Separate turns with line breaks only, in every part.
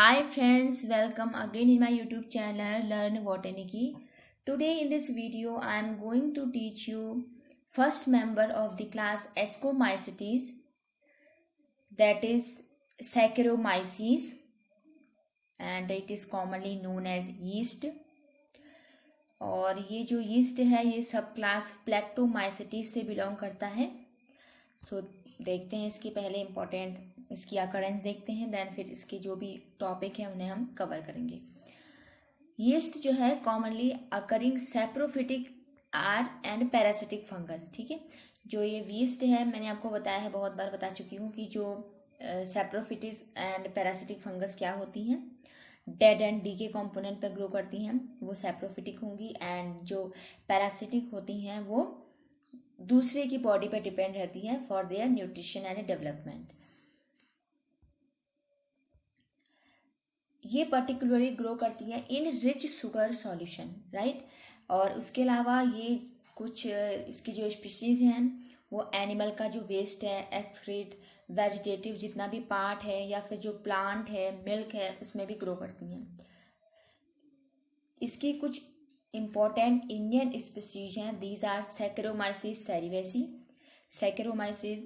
Hi friends, welcome again in my YouTube channel Learn Botany. Today in this video I am going to teach you first member of the class Ascomycetes, that is Saccharomyces, and it is commonly known as yeast. और ये जो yeast है ये सब class Plactomycetes से belong करता है. सो देखते हैं इसकी पहले इम्पोर्टेंट इसकी अकरेंस देखते हैं, देन फिर इसकी जो भी टॉपिक है उन्हें हम कवर करेंगे. यीस्ट जो है commonly occurring saprophytic or and parasitic fungus. ठीक है, जो ये यीस्ट है मैंने आपको बताया है, बहुत बार बता चुकी हूँ कि जो सैप्रोफिटिस एंड पैरासिटिक फंगस क्या होती हैं. डेड एंड डी के कॉम्पोनेंट पर ग्रो करती हैं, वो सैप्रोफिटिक होंगी, एंड जो पैरासिटिक होती हैं वो दूसरे की बॉडी पर डिपेंड रहती है for their nutrition and development. ये पर्टिकुलरली ग्रो करती है इन रिच शुगर सॉल्यूशन, राइट. और उसके अलावा ये कुछ इसकी जो स्पीशीज हैं वो एनिमल का जो वेस्ट है, एक्सक्रीट, वेजिटेटिव जितना भी पार्ट है या फिर जो प्लांट है, मिल्क है, उसमें भी ग्रो करती हैं. इसकी कुछ इम्पॉर्टेंट इंडियन स्पीशीज हैं. These are Saccharomyces cerevisiae, Saccharomyces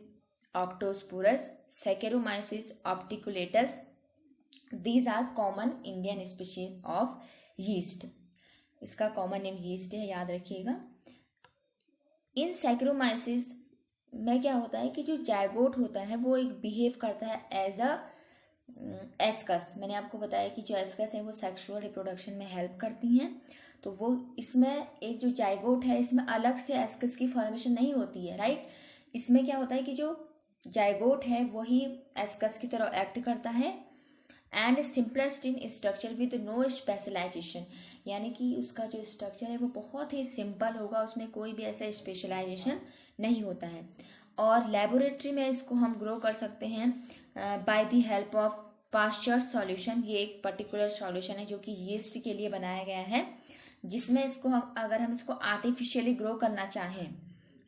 octosporus, Saccharomyces opticulatus. These are common Indian species of yeast. इसका कॉमन नेम yeast है, याद रखिएगा. इन Saccharomyces में क्या होता है कि जो जायगोट होता है वो एक बिहेव करता है एज अ एस्कस. मैंने आपको बताया कि जो एस्कस है वो सेक्सुअल रिप्रोडक्शन में हेल्प करती हैं. तो वो इसमें एक जो जायगोट है इसमें अलग से एस्कस की फॉर्मेशन नहीं होती है, राइट. इसमें क्या होता है कि जो जायगोट है वही एस्कस की तरह एक्ट करता है and simplest in structure with no specialisation. यानी कि उसका जो स्ट्रक्चर है वो बहुत ही सिंपल होगा, उसमें कोई भी ऐसा स्पेशलाइजेशन नहीं होता है. और लेबोरेटरी में इसको हम ग्रो कर सकते हैं by the help of Pasteur solution. ये एक पर्टिकुलर सॉल्यूशन है जो कि यीस्ट के लिए बनाया गया है, जिसमें इसको अगर हम इसको आर्टिफिशियली ग्रो करना चाहें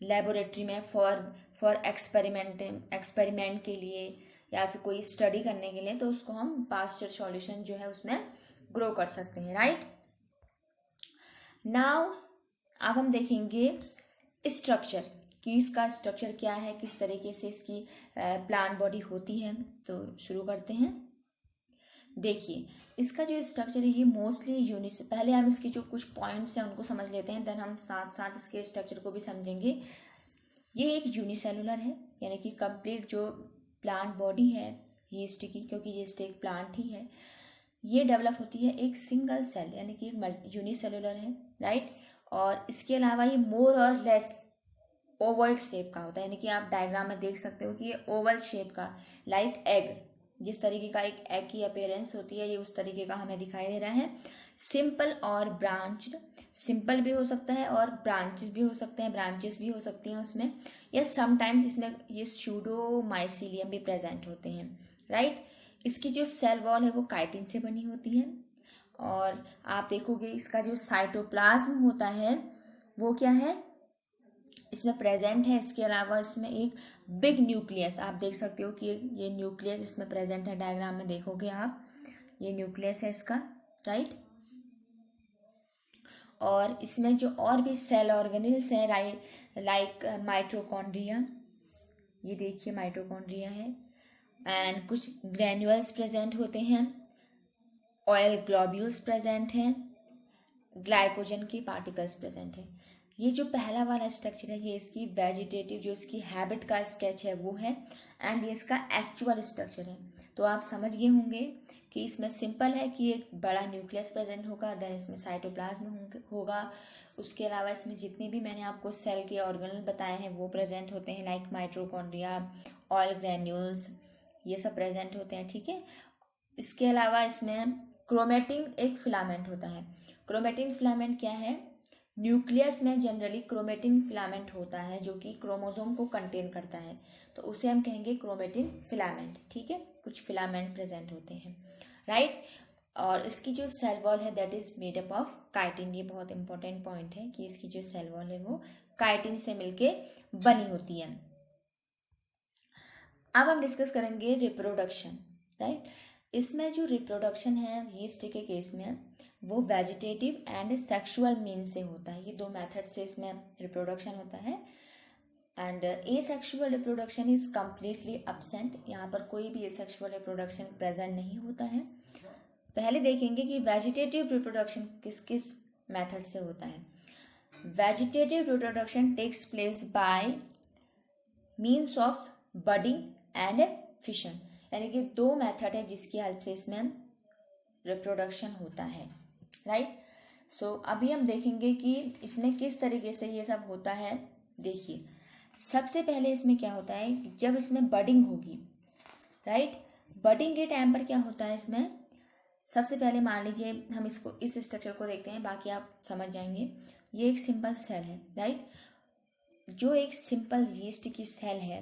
लेबोरेटरी में फॉर एक्सपेरिमेंट के लिए या फिर कोई स्टडी करने के लिए, तो उसको हम पास्चर सॉल्यूशन जो है उसमें ग्रो कर सकते हैं, राइट. नाउ अब हम देखेंगे स्ट्रक्चर कि इसका स्ट्रक्चर क्या है, किस तरीके से इसकी प्लांट बॉडी होती है. तो शुरू करते हैं. देखिए इसका जो स्ट्रक्चर है ये मोस्टली पहले हम इसके जो कुछ पॉइंट्स हैं उनको समझ लेते हैं, देन हम साथ साथ इसके स्ट्रक्चर को भी समझेंगे. ये एक यूनिसेलुलर है, यानी कि कंप्लीट जो प्लांट बॉडी है यीस्ट की, क्योंकि यीस्ट एक प्लांट ही है, ये डेवलप होती है एक सिंगल सेल, यानी कि एक यूनिसेलुलर है, राइट. और इसके अलावा ये मोर और लेस ओवल शेप का होता है, यानी कि आप डायग्राम में देख सकते हो कि ये ओवल शेप का, लाइक एग, जिस तरीके का एक एग की अपीयरेंस होती है ये उस तरीके का हमें दिखाई दे रहा है. सिंपल और ब्रांच्ड, सिंपल भी हो सकता है और ब्रांचेस भी हो सकते हैं, ब्रांचेस भी हो सकती हैं उसमें, या समटाइम्स इसमें ये सूडोमाइसीलियम भी प्रेजेंट होते हैं, राइट. इसकी जो सेल वॉल है वो काइटिन से बनी होती है. और आप देखोगे इसका जो साइटोप्लाज्म होता है वो क्या है, इसमें प्रेजेंट है. इसके अलावा इसमें एक बिग न्यूक्लियस, आप देख सकते हो कि ये न्यूक्लियस इसमें प्रेजेंट है. डायग्राम में देखोगे आप, ये न्यूक्लियस है इसका, राइट. और इसमें जो और भी सेल ऑर्गेनेल्स हैं लाइक माइटोकॉन्ड्रिया, ये देखिए माइटोकॉन्ड्रिया है, एंड कुछ ग्रैन्यूल्स प्रेजेंट होते हैं, ऑयल ग्लोब्यूल्स प्रेजेंट हैं, ग्लाइकोजन के पार्टिकल्स प्रेजेंट हैं. ये जो पहला वाला स्ट्रक्चर है ये इसकी वेजिटेटिव जो इसकी हैबिट का स्केच है वो है, एंड ये इसका एक्चुअल स्ट्रक्चर है. तो आप समझ गए होंगे कि इसमें सिंपल है कि एक बड़ा न्यूक्लियस प्रेजेंट होगा, देन इसमें साइटोप्लाज्म होगा. उसके अलावा इसमें जितने भी मैंने आपको सेल के ऑर्गेनल बताए हैं वो प्रेजेंट होते हैं, लाइक माइटोकॉन्ड्रिया, ऑयल ग्रैन्यूल्स, ये सब प्रेजेंट होते हैं, ठीक है. इसके अलावा इसमें क्रोमेटिन एक फिलामेंट होता है. क्रोमेटिन फिलामेंट क्या है, न्यूक्लियस में जनरली क्रोमेटिन फिलामेंट होता है जो कि क्रोमोसोम को कंटेन करता है, तो उसे हम कहेंगे क्रोमेटिन फिलामेंट, ठीक है. कुछ फिलामेंट प्रेजेंट होते हैं, राइट. और इसकी जो सेल वॉल है that is made up of chitin. ये बहुत इंपॉर्टेंट पॉइंट है कि इसकी जो सेल वॉल है वो काइटिन से मिलके बनी होती है. अब हम डिस्कस करेंगे रिप्रोडक्शन, राइट. इसमें जो रिप्रोडक्शन है यीस्ट के केस में वो वेजिटेटिव एंड सेक्सुअल मीन से होता है। ये दो मेथड से इसमें रिप्रोडक्शन होता है। And asexual reproduction is completely absent. यहाँ पर कोई भी एसेक्सुअल रिप्रोडक्शन प्रेजेंट नहीं होता है। पहले देखेंगे कि वेजिटेटिव रिप्रोडक्शन किस किस मेथड से होता है। Vegetative reproduction takes place by means of budding and fission, यानी कि दो मेथड है जिसकी हेल्प से इसमें रिप्रोडक्शन होता है, राइट। सो अभी हम देखेंगे कि इसमें किस तरीके से ये सब होता है। देखिए, सबसे पहले इसमें क्या होता है, जब इसमें बडिंग होगी, राइट, बडिंग के टाइम पर क्या होता है इसमें, सबसे पहले मान लीजिए हम इसको इस स्ट्रक्चर को देखते हैं, बाकी आप समझ जाएंगे। ये एक सिंपल सेल है, राइट, जो एक सिंपल यीस्ट की सेल है,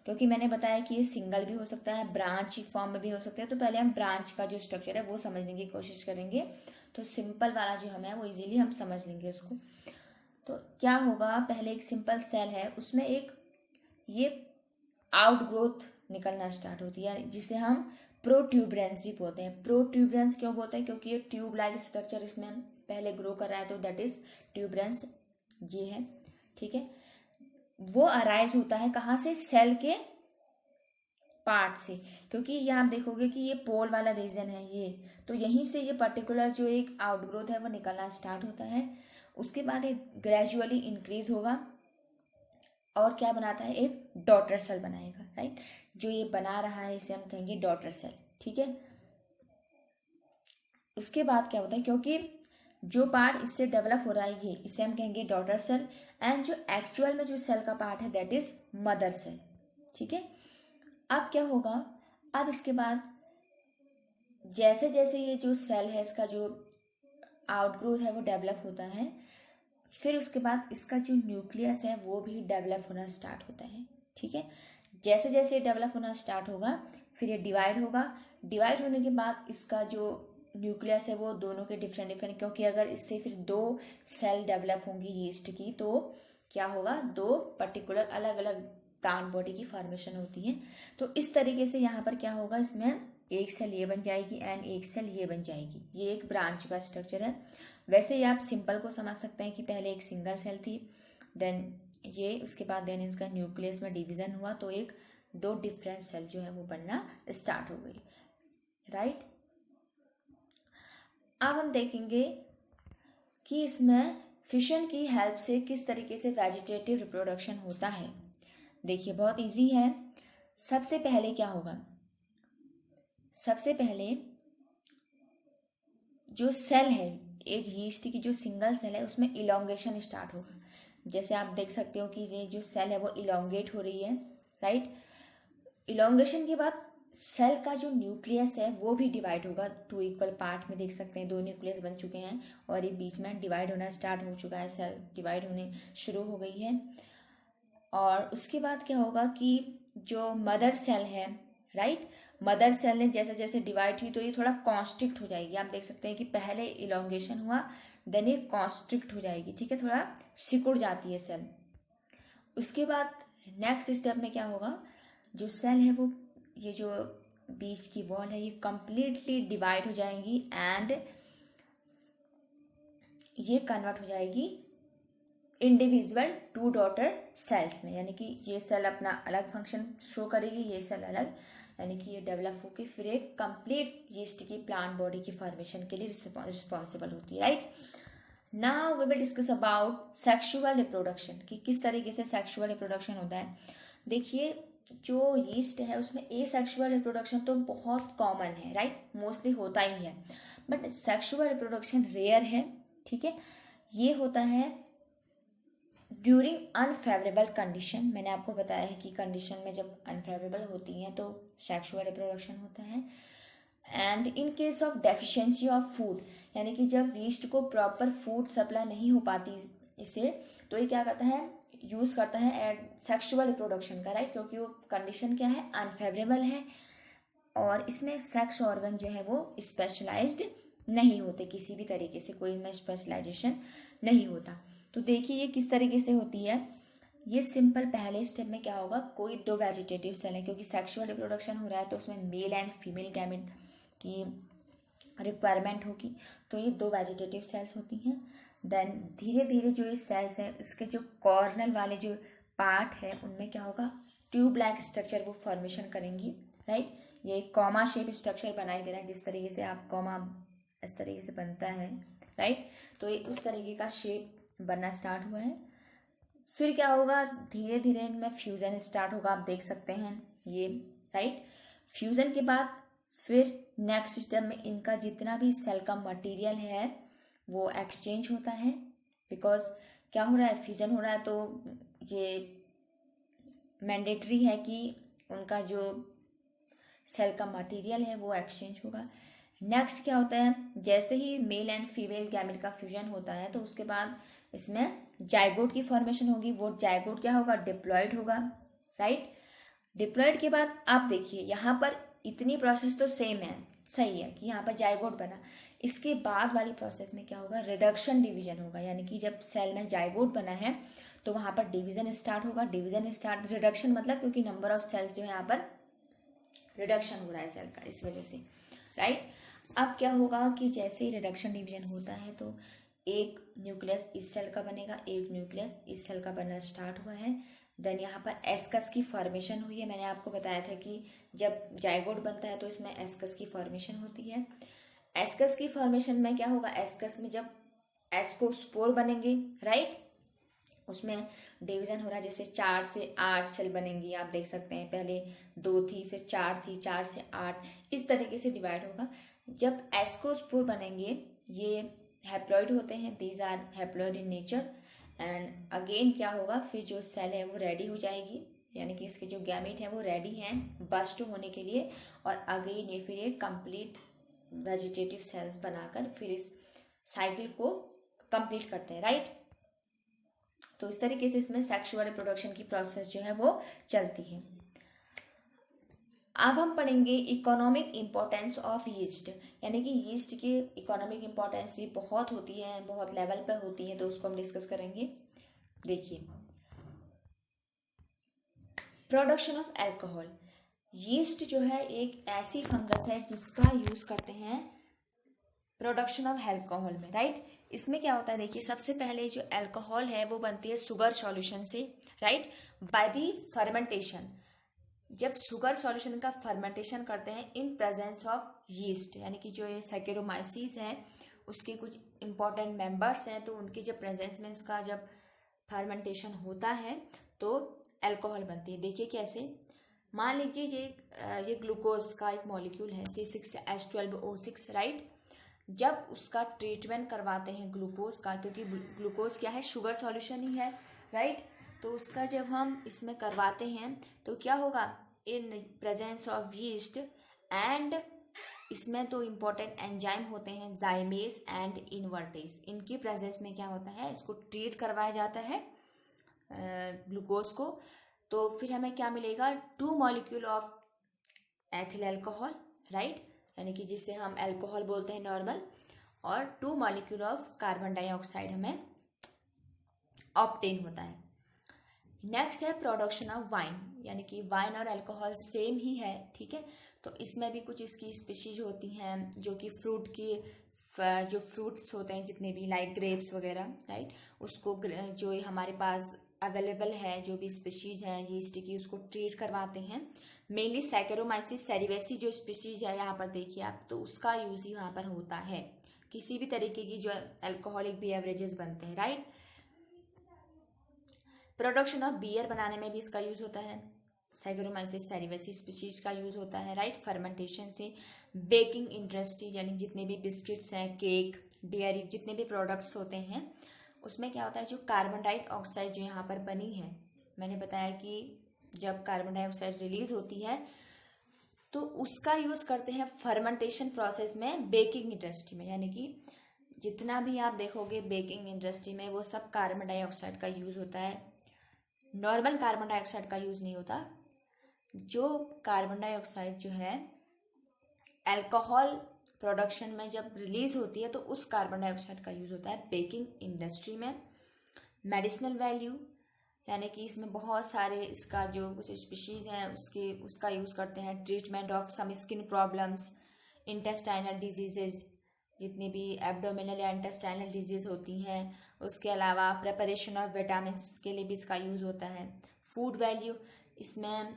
क्योंकि मैंने बताया कि ये सिंगल भी हो सकता है, ब्रांच फॉर्म में भी हो सकता है। तो पहले हम ब्रांच का जो स्ट्रक्चर है वो समझने की कोशिश करेंगे, तो सिंपल वाला जो हमें वो इजीली हम समझ लेंगे उसको। तो क्या होगा, पहले एक सिंपल सेल है, उसमें एक ये आउटग्रोथ निकलना स्टार्ट होती है, जिसे हम प्रोट्यूबरेंस भी बोलते हैं। प्रोट्यूबरेंस क्यों बोलते हैं, क्योंकि ये ट्यूब लाइक स्ट्रक्चर इसमें पहले ग्रो कर रहा है, तो दैट इज ट्यूबरेंस, ये है, ठीक है। वो अराइज होता है कहाँ से, सेल के पार्ट से, क्योंकि ये आप देखोगे कि ये पोल वाला रीजन है ये, तो यहीं से ये पर्टिकुलर जो एक आउटग्रोथ है वो निकलना स्टार्ट होता है। उसके बाद ये ग्रेजुअली इंक्रीज होगा और क्या बनाता है, एक डॉटर सेल बनाएगा, राइट। जो ये बना रहा है इसे हम कहेंगे डॉटर सेल, ठीक है। उसके बाद क्या होता है, क्योंकि जो पार्ट इससे डेवलप हो रहा है ये, इसे हम कहेंगे डॉटर सेल, एंड जो एक्चुअल में जो सेल का पार्ट है दैट इज मदर सेल, ठीक है। अब क्या होगा, अब इसके बाद जैसे जैसे ये जो सेल है इसका जो आउटग्रोथ है वो डेवलप होता है, फिर उसके बाद इसका जो न्यूक्लियस है वो भी डेवलप होना स्टार्ट होता है, ठीक है। जैसे जैसे ये डेवलप होना स्टार्ट होगा फिर ये डिवाइड होगा। डिवाइड होने के बाद इसका जो न्यूक्लियस है वो दोनों के डिफरेंट डिफरेंट, क्योंकि अगर इससे फिर दो सेल डेवलप होंगी यीस्ट की, तो क्या होगा, दो पर्टिकुलर अलग अलग प्लांट बॉडी की फॉर्मेशन होती है। तो इस तरीके से यहाँ पर क्या होगा, इसमें एक सेल ये बन जाएगी एंड एक सेल ये बन जाएगी। ये एक ब्रांच का स्ट्रक्चर है। वैसे ही आप सिंपल को समझ सकते हैं कि पहले एक सिंगल सेल थी, देन ये, उसके बाद देन इसका न्यूक्लियस में डिवीजन हुआ, तो एक दो डिफरेंट सेल जो है वो बनना स्टार्ट हो गई, राइट। अब हम देखेंगे कि इसमें फिशन की हेल्प से किस तरीके से वेजिटेटिव रिप्रोडक्शन होता है। देखिए, बहुत इजी है। सबसे पहले क्या होगा, सबसे पहले जो सेल है, एक यीस्ट की जो सिंगल सेल है उसमें इलोंगेशन स्टार्ट होगा। जैसे आप देख सकते हो कि ये जो सेल है वो इलोंगेट हो रही है, राइट। इलोंगेशन के बाद सेल का जो न्यूक्लियस है वो भी डिवाइड होगा, टू इक्वल पार्ट में देख सकते हैं, दो न्यूक्लियस बन चुके हैं और ये बीच में डिवाइड होना स्टार्ट हो चुका है, सेल डिवाइड होने शुरू हो गई है। और उसके बाद क्या होगा कि जो मदर सेल है, राइट, मदर सेल ने जैसे जैसे डिवाइड हुई तो ये थोड़ा कॉन्स्ट्रिक्ट हो जाएगी। आप देख सकते हैं कि पहले इलोंगेशन हुआ, देन ये कॉन्स्ट्रिक्ट हो जाएगी, ठीक है, थोड़ा सिकुड़ जाती है सेल। उसके बाद नेक्स्ट स्टेप में क्या होगा, जो सेल है वो, ये जो बीच की वॉल है ये कंप्लीटली डिवाइड हो जाएंगी एंड ये कन्वर्ट हो जाएगी इंडिविजुअल टू डॉटर सेल्स में, यानी कि ये सेल अपना अलग फंक्शन शो करेगी, ये सेल अलग, यानी कि ये डेवलप होकर फिर एक कंप्लीट यीस्ट की प्लांट बॉडी की फॉर्मेशन के लिए रिस्पॉन्सिबल होती है, right. Now we will discuss about sexual reproduction, कि किस तरीके से सेक्सुअल रिप्रोडक्शन होता है। देखिए, जो यीस्ट है उसमें एसेक्सुअल रिप्रोडक्शन तो बहुत कॉमन है, राइट, मोस्टली होता ही है, बट सेक्सुअल रिप्रोडक्शन रेयर है, ठीक है। ये होता है ड्यूरिंग अनफेवरेबल कंडीशन। मैंने आपको बताया है कि कंडीशन में जब अनफेवरेबल होती हैं तो सेक्सुअल रिप्रोडक्शन होता है। And in case of deficiency of food, यानी कि जब यीस्ट को प्रॉपर फूड सप्लाई नहीं हो पाती इसे, तो ये क्या करता है, यूज़ करता है सेक्सुअल रिप्रोडक्शन का, राइट, क्योंकि वो कंडीशन क्या है, अनफेवरेबल है और इसमें सेक्स ऑर्गन जो है वो स्पेशलाइज्ड नहीं होते, किसी भी तरीके से कोई इनमें स्पेशलाइजेशन नहीं होता। तो देखिए ये किस तरीके से होती है। ये सिंपल पहले स्टेप में क्या होगा, कोई दो वेजिटेटिव सेल है, क्योंकि सेक्सुअल रिप्रोडक्शन हो रहा है तो उसमें मेल एंड फीमेल गैमेट की रिक्वायरमेंट होगी। तो ये 2 वेजिटेटिव सेल्स होती हैं। देन धीरे धीरे जो ये सेल्स हैं इसके जो कॉर्नल वाले जो पार्ट है उनमें क्या होगा, ट्यूब लाइक स्ट्रक्चर वो फॉर्मेशन करेंगी, राइट। ये कॉमा शेप स्ट्रक्चर बनाई दे रहा है, जिस तरीके से आप कॉमा इस तरीके से बनता है, राइट। तो ये उस तरीके का शेप बनना स्टार्ट हुआ है। फिर क्या होगा, धीरे धीरे इनमें फ्यूज़न स्टार्ट होगा, आप देख सकते हैं ये, राइट। फ्यूज़न के बाद फिर नेक्स्ट स्टेप में इनका जितना भी सेल का मटेरियल है वो एक्सचेंज होता है। बिकॉज क्या हो रहा है, फ्यूज़न हो रहा है, तो ये मैंडेटरी है कि उनका जो सेल का मटेरियल है वो एक्सचेंज होगा। नेक्स्ट क्या होता है, जैसे ही मेल एंड फीमेल गैमेट का फ्यूजन होता है तो उसके बाद इसमें जाइगोट की फॉर्मेशन होगी। वो जाइगोट क्या होगा, डिप्लॉयड होगा, राइट। डिप्लॉयड के बाद आप देखिए यहाँ पर इतनी प्रोसेस तो सेम है, सही है कि यहाँ पर जाइगोट बना। इसके बाद वाली प्रोसेस में क्या होगा, रिडक्शन डिवीजन होगा, यानी कि जब सेल में जाइगोट बना है तो वहाँ पर डिवीजन स्टार्ट होगा। डिवीजन स्टार्ट, रिडक्शन मतलब क्योंकि नंबर ऑफ सेल्स जो है यहाँ पर रिडक्शन हो रहा है सेल का, इस वजह से, राइट। अब क्या होगा कि जैसे ही रिडक्शन डिवीजन होता है तो एक न्यूक्लियस इस सेल का बनेगा, एक न्यूक्लियस इस सेल का बनना स्टार्ट हुआ है। देन यहाँ पर एस्कस की फॉर्मेशन हुई है। मैंने आपको बताया था कि जब जाइगोट बनता है तो इसमें एस्कस की फॉर्मेशन होती है। एस्कस की फॉर्मेशन में क्या होगा, एस्कस में जब एस्कोस्पोर बनेंगे, राइट, उसमें डिवीजन हो रहा है, जैसे 4 से 8 सेल बनेंगी, आप देख सकते हैं, पहले 2 थी, फिर 4 थी, 4 से 8, इस तरीके से डिवाइड होगा। जब एस्कोस्पोर बनेंगे ये हैप्लॉइड होते हैं, these are haploid in nature. And again क्या होगा, फिर जो सेल है वो रेडी हो जाएगी, यानी कि इसके जो गैमेट है वो रेडी हैं बस्ट होने के लिए, और अगेन ये फिर एक कंप्लीट वेजिटेटिव सेल्स बनाकर फिर इस साइकिल को कंप्लीट करते हैं, राइट। तो इस तरीके से इसमें सेक्सुअल रिप्रोडक्शन की प्रोसेस जो है वो चलती है। अब हम पढ़ेंगे इकोनॉमिक इम्पोर्टेंस ऑफ यीस्ट, यानी कि यीस्ट की इकोनॉमिक इम्पोर्टेंस भी बहुत होती है, बहुत लेवल पर होती है, तो उसको हम डिस्कस करेंगे। देखिए, प्रोडक्शन ऑफ अल्कोहल। यीस्ट जो है एक ऐसी फंगस है जिसका यूज करते हैं प्रोडक्शन ऑफ अल्कोहल में, राइट। इसमें क्या होता है, देखिए, सबसे पहले जो अल्कोहल है वो बनती है शुगर सॉल्यूशन से, राइट, बाय दी फर्मेंटेशन। जब शुगर सॉल्यूशन का फर्मेंटेशन करते हैं इन प्रेजेंस ऑफ यीस्ट, यानी कि जो ये सैकेरोमाइसीस है उसके कुछ इंपॉर्टेंट मेंबर्स हैं, तो उनके जब प्रेजेंस में इसका जब फर्मेंटेशन होता है तो अल्कोहल बनती है। देखिए कैसे, मान लीजिए ये ग्लूकोज का एक मॉलिक्यूल है C6H12O6, राइट। जब उसका ट्रीटमेंट करवाते हैं ग्लूकोज का, क्योंकि ग्लूकोज क्या है, शुगर सॉल्यूशन ही है, राइट। तो उसका जब हम इसमें करवाते हैं तो क्या होगा, in presence of yeast and इसमें तो इम्पोर्टेंट एंजाइम होते हैं जाइमेस एंड इन्वर्टेस, इनकी प्रेजेंस में क्या होता है, इसको ट्रीट करवाया जाता है ग्लूकोज को। तो फिर हमें क्या मिलेगा, 2 molecule of ethyl alcohol, right, यानी कि जिसे हम अल्कोहल बोलते हैं नॉर्मल, और 2 मॉलिक्यूल ऑफ कार्बन डाइऑक्साइड हमें ऑब्टेन होता है। नेक्स्ट है प्रोडक्शन ऑफ वाइन, यानी कि वाइन और अल्कोहल सेम ही है, ठीक है। तो इसमें भी कुछ इसकी स्पीशीज होती हैं जो कि फ्रूट की जो फ्रूट्स होते हैं जितने भी, लाइक ग्रेप्स वगैरह, राइट, उसको जो हमारे पास अवेलेबल है जो भी स्पीशीज है यीस्ट की, उसको ट्रीट करवाते हैं। मेनली सैकेरोमाइसिस सेरिवेसी जो स्पीशीज है यहाँ पर देखिए आप, तो उसका यूज ही यहाँ पर होता है, किसी भी तरीके की जो अल्कोहलिक बेवरेजेस बनते हैं, राइट। प्रोडक्शन ऑफ बियर बनाने में भी इसका यूज होता है, सैकेरोमाइसिस सेरिवेसी स्पीशीज का यूज होता है, राइट। फर्मेंटेशन से बेकिंग इंडस्ट्री, यानी जितने भी बिस्किट्स हैं, केक, डेयरी, जितने भी प्रोडक्ट्स होते हैं, उसमें क्या होता है, जो कार्बन डाइऑक्साइड जो यहाँ पर बनी है, मैंने बताया कि जब कार्बन डाइऑक्साइड रिलीज होती है तो उसका यूज करते हैं फर्मेंटेशन प्रोसेस में बेकिंग इंडस्ट्री में, यानी कि जितना भी आप देखोगे बेकिंग इंडस्ट्री में वो सब कार्बन डाइऑक्साइड का यूज होता है, नॉर्मल कार्बन डाइऑक्साइड का यूज नहीं होता। जो कार्बन डाइऑक्साइड जो है अल्कोहल प्रोडक्शन में जब रिलीज होती है तो उस कार्बन डाइऑक्साइड का यूज होता है बेकिंग इंडस्ट्री में। मेडिसिनल वैल्यू, यानी कि इसमें बहुत सारे इसका जो कुछ स्पीशीज हैं उसका यूज करते हैं treatment of some skin problems, intestinal diseases, जितनी भी एब्डोमिनल या इंटेस्टाइनल डिजीज होती हैं, उसके अलावा प्रिपरेशन ऑफ विटामिन के लिए भी इसका यूज़ होता है। फूड वैल्यू, इसमें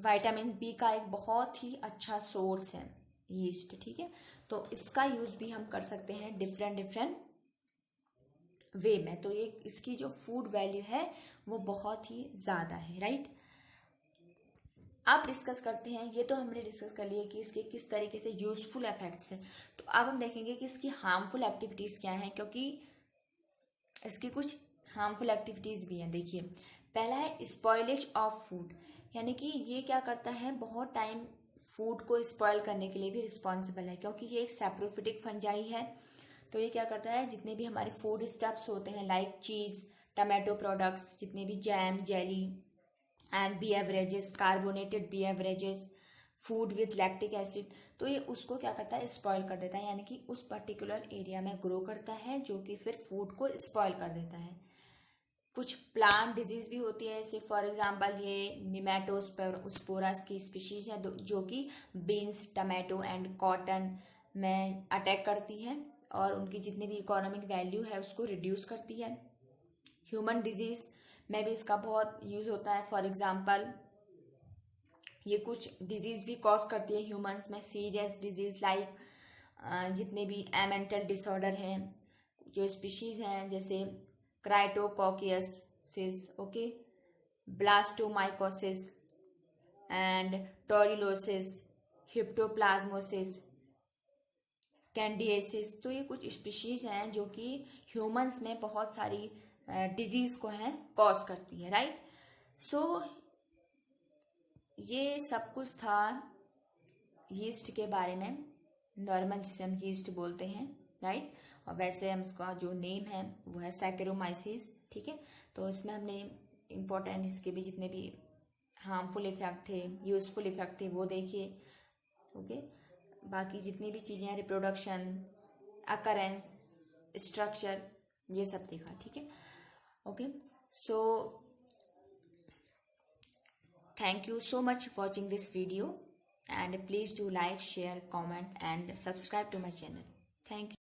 विटामिन बी का एक बहुत ही अच्छा सोर्स है यीस्ट, ठीक है। तो इसका यूज़ भी हम कर सकते हैं डिफरेंट वे में। तो ये इसकी जो फूड वैल्यू है वो बहुत ही ज़्यादा है, राइट। अब डिस्कस करते हैं, ये तो हमने डिस्कस कर लिया कि इसके किस तरीके से यूजफुल इफेक्ट्स हैं। तो अब हम देखेंगे कि इसकी हार्मफुल एक्टिविटीज़ क्या हैं, क्योंकि इसकी कुछ हार्मफुल एक्टिविटीज़ भी हैं। देखिए, पहला है स्पॉइलेज ऑफ फूड, यानी कि ये क्या करता है, बहुत टाइम फूड को स्पॉइल करने के लिए भी रिस्पॉन्सिबल है, क्योंकि ये एक सैप्रोफिटिक फंजाई है। तो ये क्या करता है, जितने भी हमारे फूड स्टफ्स होते हैं लाइक चीज़, टमाटो प्रोडक्ट्स, जितने भी jam, jelly and beverages, carbonated beverages, food with lactic acid, तो ये उसको क्या करता है, स्पॉइल कर देता है, यानी कि उस पर्टिकुलर एरिया में ग्रो करता है, जो कि फिर फूड को स्पॉइल कर देता है। कुछ प्लांट डिजीज भी होती है, जैसे फॉर एग्जांपल ये निमेटोस्पोरास की स्पीशीज है जो कि बीन्स, टमाटो एंड कॉटन में अटैक करती है और उनकी जितनी भी इकोनॉमिक वैल्यू है उसको रिड्यूस करती है। ह्यूमन डिजीज में भी इसका बहुत यूज़ होता है। फॉर एग्जांपल ये कुछ डिजीज़ भी कॉज करती है ह्यूमंस में, सीरियस डिजीज़ लाइक जितने भी एमेंटल डिसऑर्डर हैं, जो स्पीशीज़ हैं जैसे क्राइटोकोकियसिस, ओके, ब्लास्टोमाइकोसिस एंड टोरिलोसिस, हिप्टोप्लाज्मोसिस, कैंडिएसिस। तो ये कुछ स्पीशीज़ हैं जो कि ह्यूमंस में बहुत सारी डिजीज़ को हैं कॉज करती है, राइट। सो ये सब कुछ था यीस्ट के बारे में, नॉर्मल जिसे हम यीस्ट बोलते हैं, राइट। और वैसे हम इसका जो नेम है वो है सैकेरोमाइसिस, ठीक है। तो इसमें हमने इम्पोर्टेंट इसके भी जितने भी हार्मफुल इफेक्ट थे, यूजफुल इफेक्ट थे वो देखिए, ओके। बाकी जितनी भी चीज़ें हैं, रिप्रोडक्शन, अकरेंस, स्ट्रक्चर, ये सब देखा, ठीक है, okay. So thank you so much for watching this video, and please do like, share, comment and subscribe to my channel. Thank you.